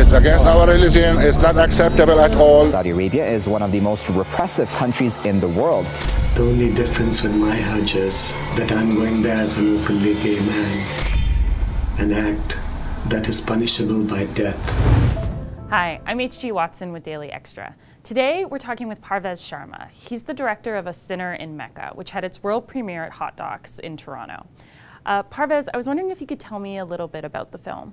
It's against our religion. It's not acceptable at all. Saudi Arabia is one of the most repressive countries in the world. The only difference with my Hajj is that I'm going there as an openly gay man, an act that is punishable by death. Hi, I'm H.G. Watson with Daily Xtra. Today, we're talking with Parvez Sharma. He's the director of A Sinner in Mecca, which had its world premiere at Hot Docs in Toronto. Parvez, I was wondering if you could tell me a little bit about the film.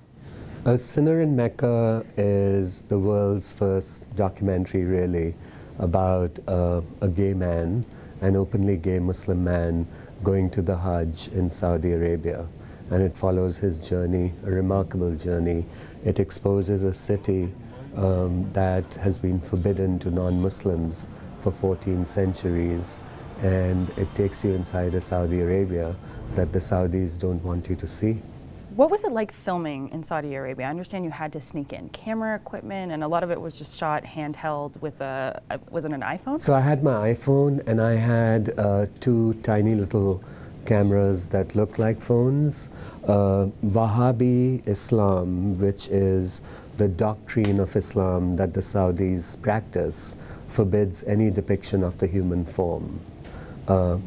A Sinner in Mecca is the world's first documentary, really, about a gay man, an openly gay Muslim man, going to the Hajj in Saudi Arabia. And it follows his journey, a remarkable journey. It exposes a city that has been forbidden to non-Muslims for 14 centuries, and it takes you inside a Saudi Arabia that the Saudis don't want you to see. What was it like filming in Saudi Arabia? I understand you had to sneak in camera equipment, and a lot of it was just shot handheld with was it an iPhone? So I had my iPhone, and I had two tiny little cameras that looked like phones. Wahhabi Islam, which is the doctrine of Islam that the Saudis practice, forbids any depiction of the human form.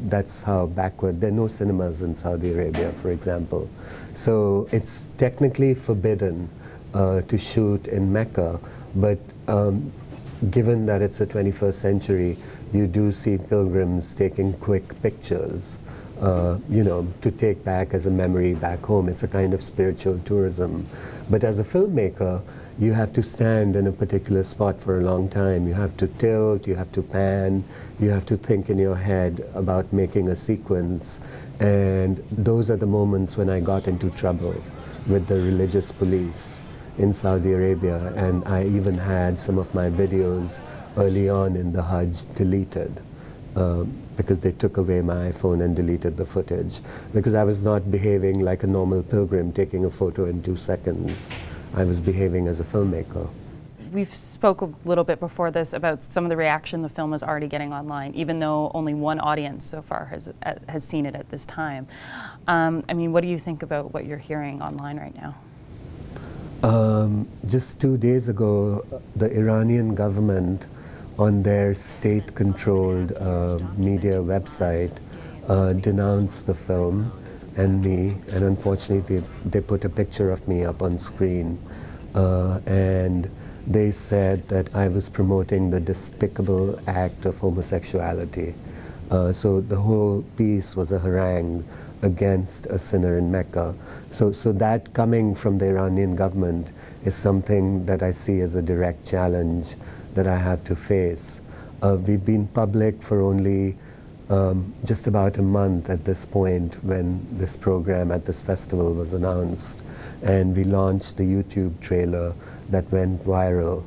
That's how backward. There are no cinemas in Saudi Arabia, for example. So it's technically forbidden to shoot in Mecca, but given that it's the 21st century, you do see pilgrims taking quick pictures, you know, to take back as a memory back home. It's a kind of spiritual tourism. But as a filmmaker, you have to stand in a particular spot for a long time. You have to tilt, you have to pan, you have to think in your head about making a sequence. And those are the moments when I got into trouble with the religious police in Saudi Arabia. And I even had some of my videos early on in the Hajj deleted because they took away my iPhone and deleted the footage, because I was not behaving like a normal pilgrim taking a photo in 2 seconds. I was behaving as a filmmaker. We've spoke a little bit before this about some of the reaction the film is already getting online, even though only one audience so far has seen it at this time. I mean, what do you think about what you're hearing online right now? Just 2 days ago, the Iranian government on their state-controlled media website denounced the film and me, and unfortunately they put a picture of me up on screen, and they said that I was promoting the despicable act of homosexuality. So the whole piece was a harangue against A Sinner in Mecca. So that coming from the Iranian government is something that I see as a direct challenge that I have to face. We've been public for only just about a month at this point when this program at this festival was announced, and we launched the YouTube trailer that went viral,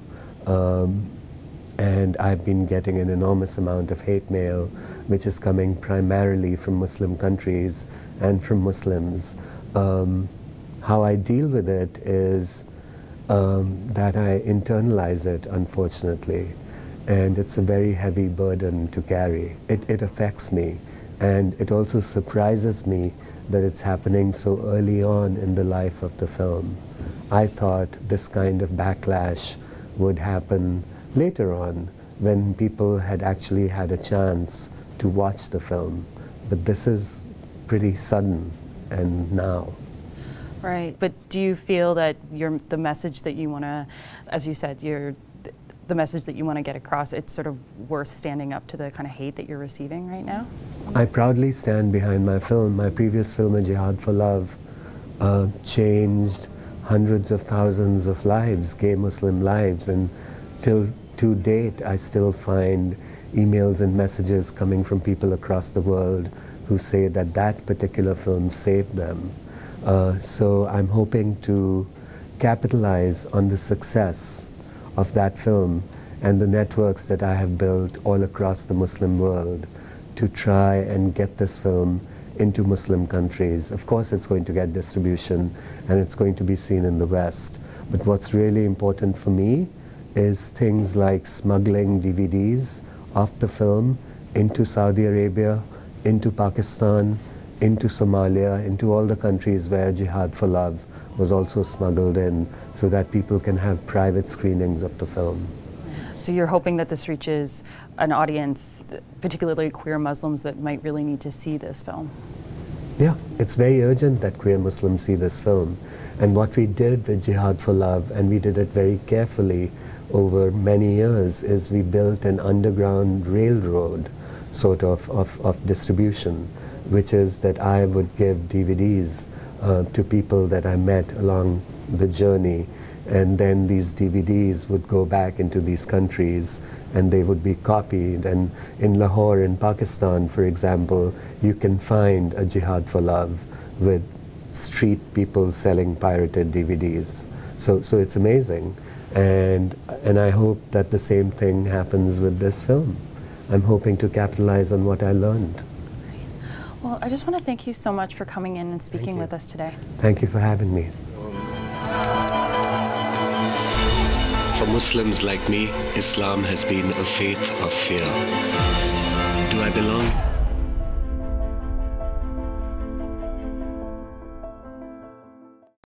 and I've been getting an enormous amount of hate mail, which is coming primarily from Muslim countries and from Muslims. How I deal with it is that I internalize it, unfortunately. And it's a very heavy burden to carry. It affects me, and it also surprises me that it's happening so early on in the life of the film. I thought this kind of backlash would happen later on, when people had actually had a chance to watch the film. But this is pretty sudden, and now. Right, but do you feel that the message that you want to, as you said, the message that you want to get across, it's sort of worth standing up to the kind of hate that you're receiving right now? I proudly stand behind my film. My previous film, A Jihad for Love, changed hundreds of thousands of lives, gay Muslim lives, and till to date I still find emails and messages coming from people across the world who say that that particular film saved them. So I'm hoping to capitalize on the success of that film and the networks that I have built all across the Muslim world to try and get this film into Muslim countries. Of course it's going to get distribution and it's going to be seen in the West, but what's really important for me is things like smuggling DVDs of the film into Saudi Arabia, into Pakistan, into Somalia, into all the countries where Jihad for Love was also smuggled in so that people can have private screenings of the film. So you're hoping that this reaches an audience, particularly queer Muslims, that might really need to see this film? Yeah, it's very urgent that queer Muslims see this film. And what we did with Jihad for Love, and we did it very carefully over many years, is we built an underground railroad sort of distribution, which is that I would give DVDs to people that I met along the journey, and then these DVDs would go back into these countries and they would be copied. And in Lahore, in Pakistan, for example, you can find a Jihad for Love with street people selling pirated DVDs. So it's amazing. And I hope that the same thing happens with this film. I'm hoping to capitalize on what I learned. Well, I just want to thank you so much for coming in and speaking with us today. Thank you for having me. For Muslims like me, Islam has been a faith of fear. Do I belong?